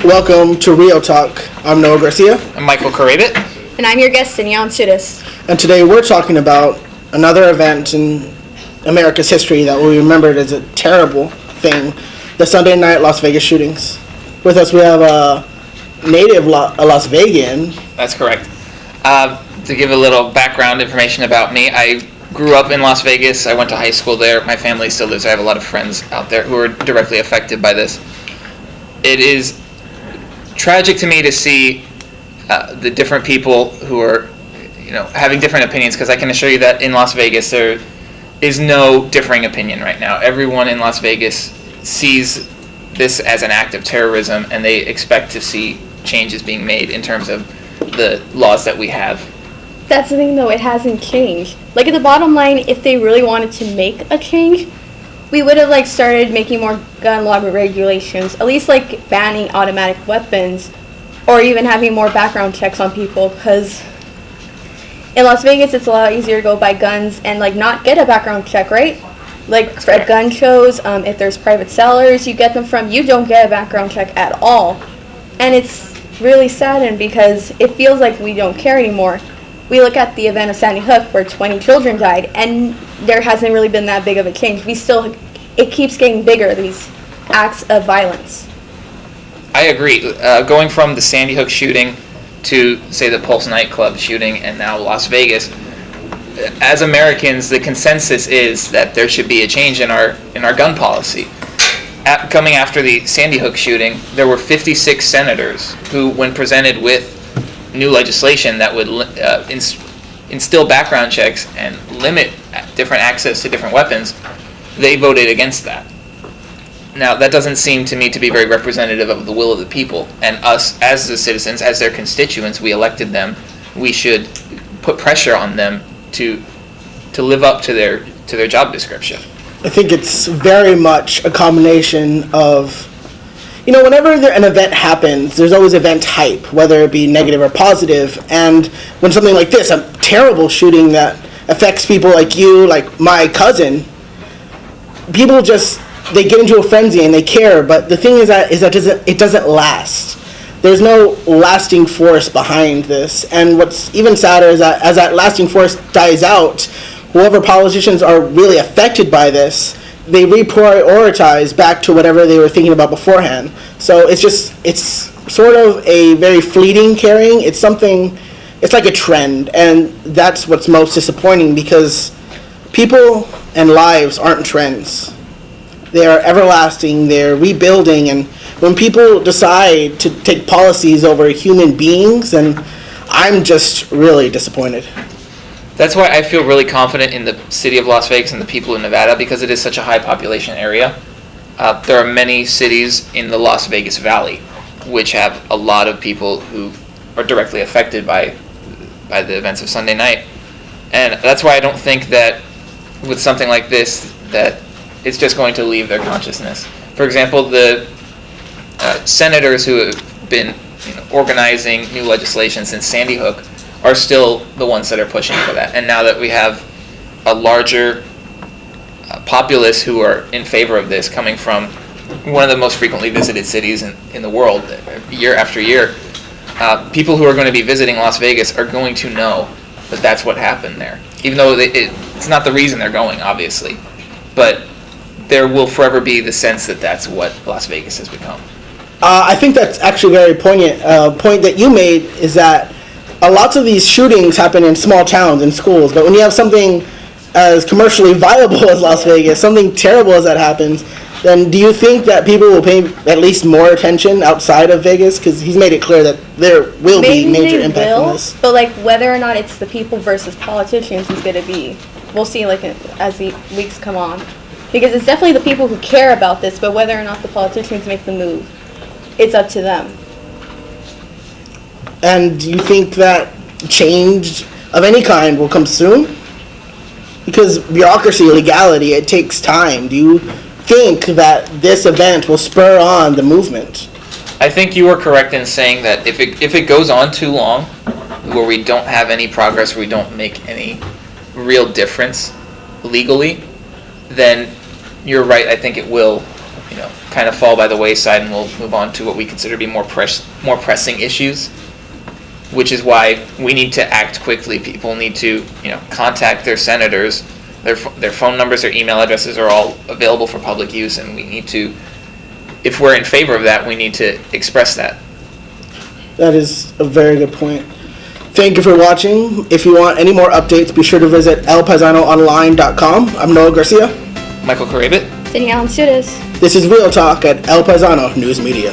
Welcome to Rio Talk. I'm Noah Garcia. I'm Michael Carabit. And I'm your guest, Danielle Sidis. And today we're talking about another event in America's history that will be remembered as a terrible thing, the Sunday night Las Vegas shootings. With us we have a native Las Vegan. That's correct. To give a little background information about me, I grew up in Las Vegas. I went to high school there. My family still lives there. I have a lot of friends out there who are directly affected by this. It is tragic to me to see the different people who are, having different opinions, because I can assure you that in Las Vegas there is no differing opinion right now. Everyone in Las Vegas sees this as an act of terrorism, and they expect to see changes being made in terms of the laws that we have. That's the thing, though. It hasn't changed. At the bottom line, if they really wanted to make a change, we would have started making more gun law regulations, at least banning automatic weapons, or even having more background checks on people, because in Las Vegas it's a lot easier to go buy guns and not get a background check, right? At gun shows, if there's private sellers you get them from, you don't get a background check at all. And it's really saddened because it feels like we don't care anymore. We look at the event of Sandy Hook where 20 children died, and there hasn't really been that big of a change. It keeps getting bigger, these acts of violence. I agree. Going from the Sandy Hook shooting to, say, the Pulse nightclub shooting and now Las Vegas, as Americans, the consensus is that there should be a change in our gun policy. Coming after the Sandy Hook shooting, there were 56 senators who, when presented with new legislation that would instill background checks and limit different access to different weapons, they voted against that. Now, that doesn't seem to me to be very representative of the will of the people, and us as the citizens, as their constituents, we elected them. We should put pressure on them to live up to their job description. I think it's very much a combination of, whenever an event happens, there's always event hype, whether it be negative or positive. And when something like this, a terrible shooting that affects people like you, like my cousin, people they get into a frenzy and they care. But the thing is that it doesn't last. There's no lasting force behind this. And what's even sadder is that as that lasting force dies out, whoever politicians are really affected by this, they reprioritize back to whatever they were thinking about beforehand. So it's sort of a very fleeting caring. It's like a trend, and that's what's most disappointing, because people and lives aren't trends. They are everlasting, they're rebuilding, and when people decide to take policies over human beings, then I'm just really disappointed. That's why I feel really confident in the city of Las Vegas and the people in Nevada, because it is such a high population area. There are many cities in the Las Vegas Valley which have a lot of people who are directly affected by the events of Sunday night. And that's why I don't think that with something like this that it's just going to leave their consciousness. For example, the senators who have been organizing new legislation since Sandy Hook are still the ones that are pushing for that. And now that we have a larger populace who are in favor of this, coming from one of the most frequently visited cities in the world, year after year, people who are going to be visiting Las Vegas are going to know that that's what happened there. Even though it's not the reason they're going, obviously. But there will forever be the sense that that's what Las Vegas has become. I think that's actually a very poignant point that you made, is that lots of these shootings happen in small towns and schools, but when you have something as commercially viable as Las Vegas, something terrible as that happens, then do you think that people will pay at least more attention outside of Vegas? Because he's made it clear that there will be major impact on this. But whether or not it's the people versus politicians is going to be, we'll see as the weeks come on. Because it's definitely the people who care about this, but whether or not the politicians make the move, it's up to them. And do you think that change of any kind will come soon? Because bureaucracy, legality, it takes time. Do you think that this event will spur on the movement? I think you are correct in saying that if it goes on too long, where we don't have any progress, where we don't make any real difference legally, then you're right. I think it will kind of fall by the wayside, and we'll move on to what we consider to be more pressing issues. Which is why we need to act quickly. People need to, contact their senators. Their phone numbers, their email addresses are all available for public use, and we need to, if we're in favor of that, we need to express that. That is a very good point. Thank you for watching. If you want any more updates, be sure to visit elpaisanoonline.com. I'm Noah Garcia. Michael Carabit. Danielle Antunes. This is Rio Talk at El Paisano News Media.